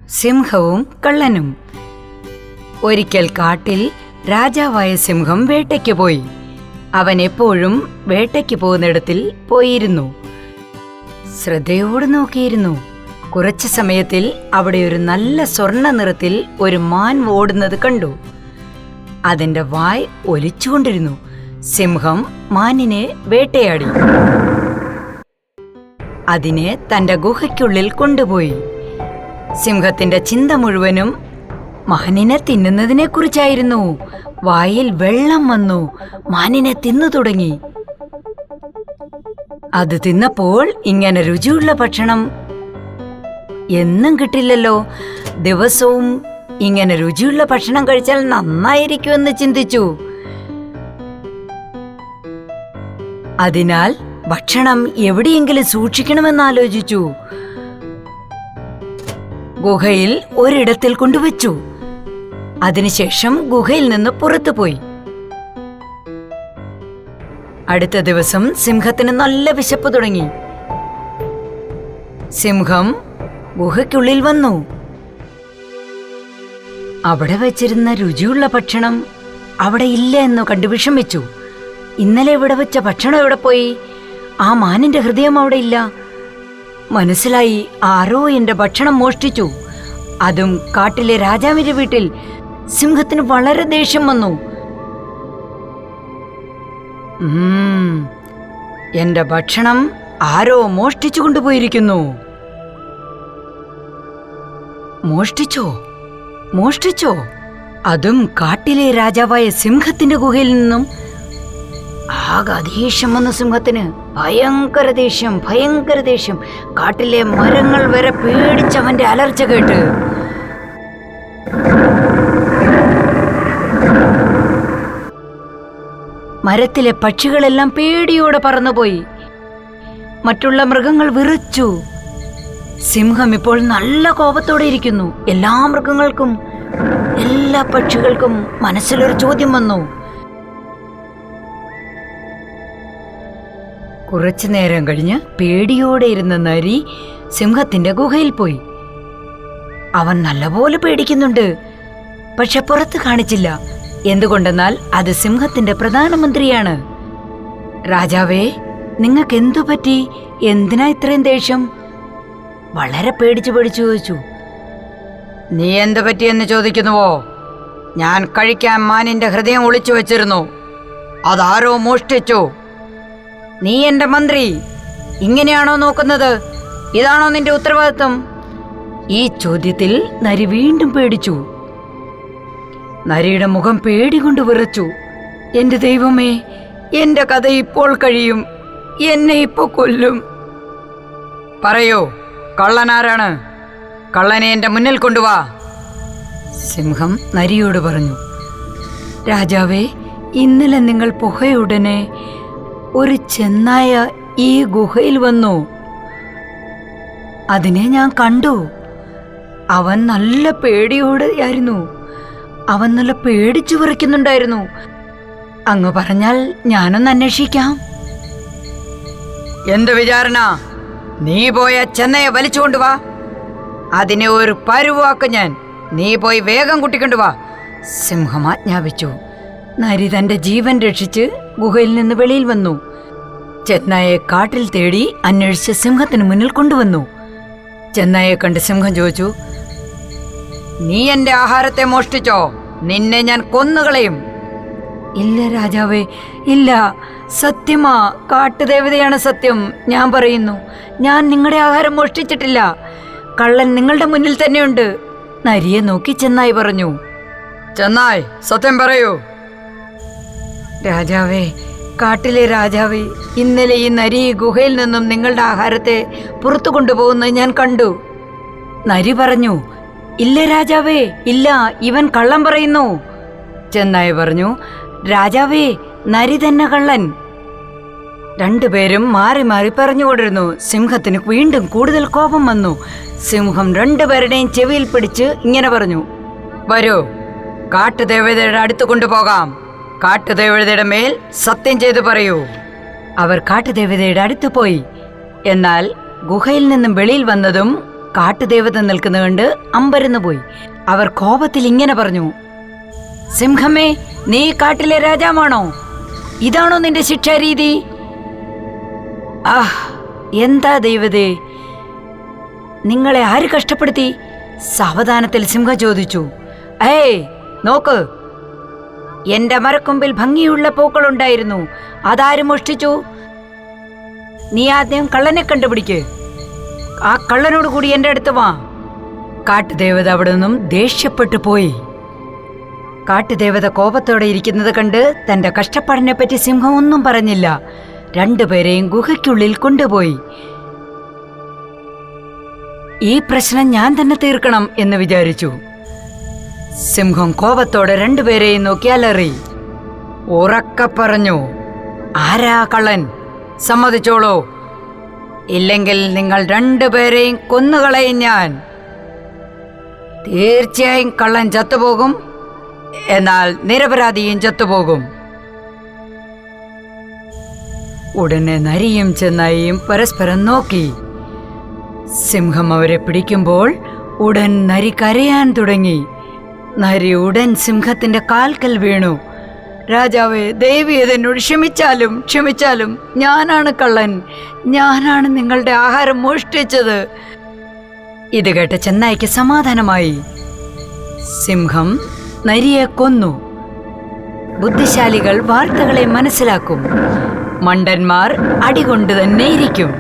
സിംഹവും കള്ളനും. ഒരിക്കൽ കാട്ടിൽ രാജാവായ സിംഹം വേട്ടയ്ക്ക് പോയി. അവൻ എപ്പോഴും വേട്ടയ്ക്ക് പോകുന്നിടത്തിൽ പോയിരുന്നു. ശ്രദ്ധയോടെ നോക്കിയിരുന്നു. കുറച്ചു സമയത്തിൽ അവിടെ ഒരു നല്ല സ്വർണ്ണ നിറത്തിൽ ഒരു മാൻ ഓടുന്നത് കണ്ടു. അതിന്റെ വായ് ഒലിച്ചുകൊണ്ടിരുന്നു. സിംഹം മാനിനെ വേട്ടയാടി. അതിനെ തന്റെ ഗുഹയ്ക്കുള്ളിൽ കൊണ്ടുപോയി. സിംഹത്തിന്റെ ചിന്ത മുഴുവനും മാനിനെ തിന്നുന്നതിനെ കുറിച്ചായിരുന്നു. വായിൽ വെള്ളം വന്നു. മാനിനെ തിന്നു തുടങ്ങി. അത് തിന്നപ്പോൾ ഇങ്ങനെ രുചിയുള്ള ഭക്ഷണം എന്നും കിട്ടില്ലല്ലോ. ദിവസവും ഇങ്ങനെ രുചിയുള്ള ഭക്ഷണം കഴിച്ചാൽ നന്നായിരിക്കുമെന്ന് ചിന്തിച്ചു. അതിനാൽ ഭക്ഷണം എവിടെയെങ്കിലും സൂക്ഷിക്കണമെന്നാലോചിച്ചു. ഗുഹയിൽ ഒരിടത്തിൽ കൊണ്ടുവച്ചു. അതിനുശേഷം ഗുഹയിൽ നിന്ന് പുറത്തുപോയി. അടുത്ത ദിവസം സിംഹത്തിന് നല്ല വിശപ്പ് തുടങ്ങി. സിംഹം ഗുഹയ്ക്കുള്ളിൽ വന്നു. അവിടെ വെച്ചിരുന്ന രുചിയുള്ള ഭക്ഷണം അവിടെ ഇല്ല എന്ന് കണ്ടു വിഷമിച്ചു. ഇന്നലെ ഇവിടെ വെച്ച ഭക്ഷണം എവിടെ പോയി? ആ മാനിന്റെ ഹൃദയം അവിടെ ഇല്ല. മനസ്സിലായി, ആരോ എന്റെ ഭക്ഷണം മോഷ്ടിച്ചു. അതും കാട്ടിലെ രാജാവിന്റെ വീട്ടിൽ. സിംഹത്തിന് വളരെ ദേഷ്യം വന്നു. എന്റെ ഭക്ഷണം ആരോ മോഷ്ടിച്ചു കൊണ്ടുപോയിരിക്കുന്നു. മോഷ്ടിച്ചോ? മോഷ്ടിച്ചോ? അതും കാട്ടിലെ രാജാവായ സിംഹത്തിന്റെ ഗുഹയിൽ നിന്നും. ആകെ ദേഷ്യം വന്നു സിംഹത്തിന്. ഭയങ്കര ദേഷ്യം, ഭയങ്കര ദേഷ്യം. കാട്ടിലെ മരങ്ങൾ വരെ പേടിച്ചവന്റെ അലർച്ച കേട്ട്. മരത്തിലെ പക്ഷികളെല്ലാം പേടിയോടെ പറന്നുപോയി. മറ്റുള്ള മൃഗങ്ങൾ വിറച്ചു. സിംഹം ഇപ്പോൾ നല്ല കോപത്തോടെ ഇരിക്കുന്നു. എല്ലാ മൃഗങ്ങൾക്കും, എല്ലാ പക്ഷികൾക്കും മനസ്സിലൊരു ചോദ്യം വന്നു. കുറച്ചു നേരം കഴിഞ്ഞ് പേടിയോടെ ഇരുന്ന നരി സിംഹത്തിന്റെ ഗുഹയിൽ പോയി. അവൻ നല്ലപോലെ പേടിക്കുന്നുണ്ട്. പക്ഷെ പുറത്ത് കാണിച്ചില്ല. എന്തുകൊണ്ടെന്നാൽ അത് സിംഹത്തിന്റെ പ്രധാനമന്ത്രിയാണ്. രാജാവേ, നിങ്ങൾക്ക് എന്തു പറ്റി? എന്തിനാ ഇത്രയും ദേഷ്യം? വളരെ പേടിച്ചു ചോദിച്ചു. നീ എന്തു പറ്റിയെന്ന് ചോദിക്കുന്നുവോ? ഞാൻ കഴിക്കാൻ മാനിന്റെ ഹൃദയം ഒളിച്ചു വെച്ചിരുന്നു. അതാരോ മോഷ്ടിച്ചു. നീ എന്റെ മന്ത്രി, ഇങ്ങനെയാണോ നോക്കുന്നത്? ഇതാണോ നിന്റെ ഉത്തരവാദിത്വം? ഈ ചോദ്യത്തിൽ നരി വീണ്ടും പേടിച്ചു. നരിയുടെ മുഖം പേടി കൊണ്ട് വിറച്ചു. എന്റെ ദൈവമേ, എന്റെ കഥ ഇപ്പോൾ കഴിയും. എന്നെ ഇപ്പോ കൊല്ലും. പറയൂ, കള്ളനാരാണ്? കള്ളനെ എന്റെ മുന്നിൽ കൊണ്ടുവാ. സിംഹം നരിയോട് പറഞ്ഞു. രാജാവേ, ഇന്നലെ നിങ്ങൾ പുഹയുടനെ ഒരു ചെന്നായ ഈ ഗുഹയിൽ വന്നു. അതിനെ ഞാൻ കണ്ടു. അവൻ നല്ല പേടിയോടെയായിരുന്നു. അവൻ നല്ല പേടിച്ചു വിറയ്ക്കുന്നുണ്ടായിരുന്നു. അങ്ങ് പറഞ്ഞാൽ ഞാനൊന്ന് അന്വേഷിക്കാം. എന്ത് വിചാരണ? നീ പോയ ചെന്നൈയെ വലിച്ചുകൊണ്ടുവാ. അതിനെ ഒരു പരുവാക്ക് ഞാൻ. നീ പോയി വേഗം കൂട്ടിക്കൊണ്ടുവാ. സിംഹം ആജ്ഞാപിച്ചു. നരി തന്റെ ജീവൻ രക്ഷിച്ച് ഗുഹയിൽ നിന്ന് വെളിയിൽ വന്നു. ചെന്നായെ കാട്ടിൽ തേടി അന്വേഷിച്ച് സിംഹത്തിന് മുന്നിൽ കൊണ്ടുവന്നു. ചെന്നായെ കണ്ട് സിംഹം ചോദിച്ചു, നീ എന്റെ ആഹാരത്തെ മോഷ്ടിച്ചോ? നിന്നെ ഞാൻ കൊന്നുകളയും. ഇല്ല രാജാവേ, ഇല്ല. സത്യമാ, കാട്ടുദേവതയാണ് സത്യം. ഞാൻ പറയുന്നു, ഞാൻ നിങ്ങളുടെ ആഹാരം മോഷ്ടിച്ചിട്ടില്ല. കള്ളൻ നിങ്ങളുടെ മുന്നിൽ തന്നെയുണ്ട്. നരിയെ നോക്കി ചെന്നായി പറഞ്ഞു. ചെന്നായ്, സത്യം പറയൂ. രാജാവേ, കാട്ടിലെ രാജാവേ, ഇന്നലെ ഈ നരി ഗുഹയിൽ നിന്നും നിങ്ങളുടെ ആഹാരത്തെ പുറത്തു കൊണ്ടുപോകുന്നത് ഞാൻ കണ്ടു. നരി പറഞ്ഞു, ഇല്ല രാജാവേ, ഇല്ല, ഇവൻ കള്ളം പറയുന്നു. ചെന്നായി പറഞ്ഞു, രാജാവേ, നരി തന്നെ കള്ളൻ. രണ്ടുപേരും മാറി മാറി പറഞ്ഞുകൊണ്ടിരുന്നു. സിംഹത്തിന് വീണ്ടും കൂടുതൽ കോപം വന്നു. സിംഹം രണ്ടുപേരുടെയും ചെവിയിൽ പിടിച്ച് ഇങ്ങനെ പറഞ്ഞു, വരൂ, കാട്ടുദേവതയുടെ അടുത്ത് കൊണ്ടുപോകാം. കാട്ടുദേവതയുടെ മേൽ സത്യം ചെയ്തു പറയൂ. അവർ കാട്ടുദേവതയുടെ അടുത്ത് പോയി. എന്നാൽ ഗുഹയിൽ നിന്നും വെളിയിൽ വന്നതും കാട്ടുദേവത നിൽക്കുന്ന കണ്ട് അമ്പരന്ന് പോയി. അവർ കോപത്തിൽ ഇങ്ങനെ പറഞ്ഞു, സിംഹമേ, നീ കാട്ടിലെ രാജാവാണോ? ഇതാണോ നിന്റെ ശിക്ഷാരീതി? എന്താ ദൈവതേ, നിങ്ങളെ ആര് കഷ്ടപ്പെടുത്തി? സാവധാനത്തിൽ സിംഹം ചോദിച്ചു. നോക്ക്, എന്റെ മരക്കൊമ്പിൽ ഭംഗിയുള്ള പൂക്കളുണ്ടായിരുന്നു, അതാരും മോഷ്ടിച്ചു? നീ ആദ്യം കള്ളനെ കണ്ടുപിടിക്ക്, ആ കള്ളനോട് കൂടി എന്റെ അടുത്ത് വാ. കാട്ടുദേവത അവിടെ നിന്നും ദേഷ്യപ്പെട്ടു പോയി. കാട്ടുദേവത കോപത്തോടെ ഇരിക്കുന്നത് കണ്ട് തന്റെ കഷ്ടപ്പാടിനെ പറ്റി സിംഹം ഒന്നും പറഞ്ഞില്ല. രണ്ടുപേരെയും ഗുഹയ്ക്കുള്ളിൽ കൊണ്ടുപോയി. ഈ പ്രശ്നം ഞാൻ തന്നെ തീർക്കണം എന്ന് വിചാരിച്ചു. സിംഹം കോപത്തോടെ രണ്ടുപേരെയും നോക്കി അലറി. ഉറക്കെ പറഞ്ഞു, ആരാ കള്ളൻ? സമ്മതിച്ചോളൂ, ഇല്ലെങ്കിൽ നിങ്ങൾ രണ്ടുപേരെയും കൊന്നുകളയും ഞാൻ. തീർച്ചയായും കള്ളൻ ചത്തുപോകും, എന്നാൽ നിരപരാധിയും ചത്തുപോകും. ഉടനെ നരിയും ചെന്നായിയും പരസ്പരം നോക്കി. സിംഹം അവരെ പിടിക്കുമ്പോൾ ഉടൻ നരി കരയാൻ തുടങ്ങി. നരി ഉടൻ സിംഹത്തിന്റെ കാൽക്കൽ വീണു. രാജാവേ, ദയവ് എന്നോട് ക്ഷമിച്ചാലും ഞാനാണ് കള്ളൻ, ഞാനാണ് നിങ്ങളുടെ ആഹാരം മോഷ്ടിച്ചത്. ഇത് കേട്ട് ചെന്നായിക്ക് സമാധാനമായി. സിംഹം നരിയെ കൊന്നു. ബുദ്ധിശാലികൾ വാർത്തകളെ മനസ്സിലാക്കും, മണ്ടന്മാർ അടികൊണ്ട് തന്നെ ഇരിക്കും.